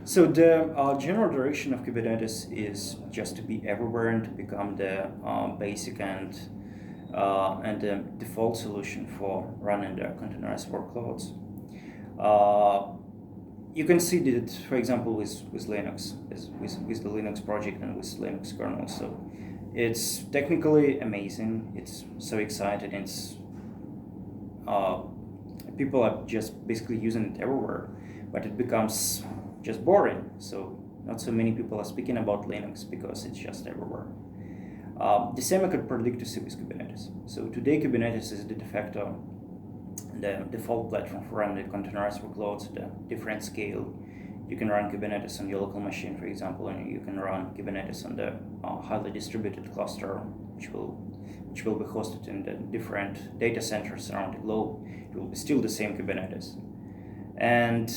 So the general direction of Kubernetes is just to be everywhere and to become the basic and the default solution for running the containerized workloads. You can see that, for example, with Linux, with the Linux project and with Linux kernel. So it's technically amazing. It's so exciting. It's people are just basically using it everywhere, but it becomes just boring. So not so many people are speaking about Linux because it's just everywhere. The same I could predict to see with Kubernetes. So today Kubernetes is the de facto, the default platform for running the containerized workloads at a different scale. You can run Kubernetes on your local machine, for example, and you can run Kubernetes on the highly distributed cluster, which will be hosted in the different data centers around the globe. It will be still the same Kubernetes. And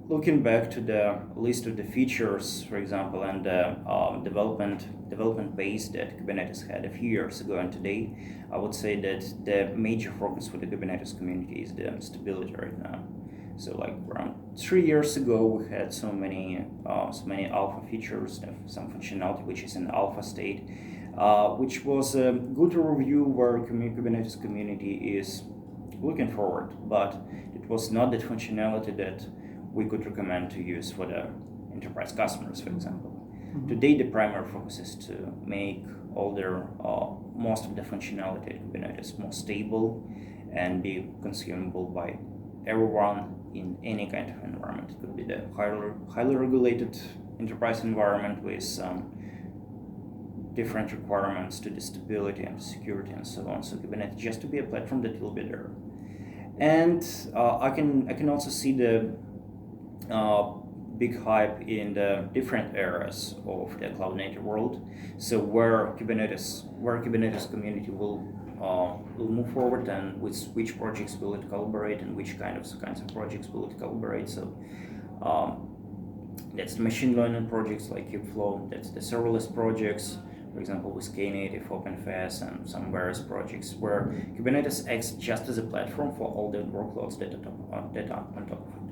looking back to the list of the features, for example, and the development base that Kubernetes had a few years ago and today, I would say that the major focus for the Kubernetes community is the stability right now. So like around 3 years ago, we had so many alpha features, some functionality which is in alpha state, which was a good overview where Kubernetes community is looking forward, but it was not that functionality that we could recommend to use for the enterprise customers, for example. Mm-hmm. Today, the primary focus is to make all their most of the functionality at Kubernetes more stable and be consumable by everyone in any kind of environment. It could be the highly regulated enterprise environment with some different requirements to the stability and security and so on. So Kubernetes just to be a platform that will be there. And I can also see the big hype in the different areas of the cloud native world. So where Kubernetes community will move forward, and with which projects will it collaborate, and which kinds of projects will it collaborate. So that's the machine learning projects like Kubeflow. That's the serverless projects, for example, with Knative, OpenFS, and some various projects where Kubernetes acts just as a platform for all the workloads that are on top of it.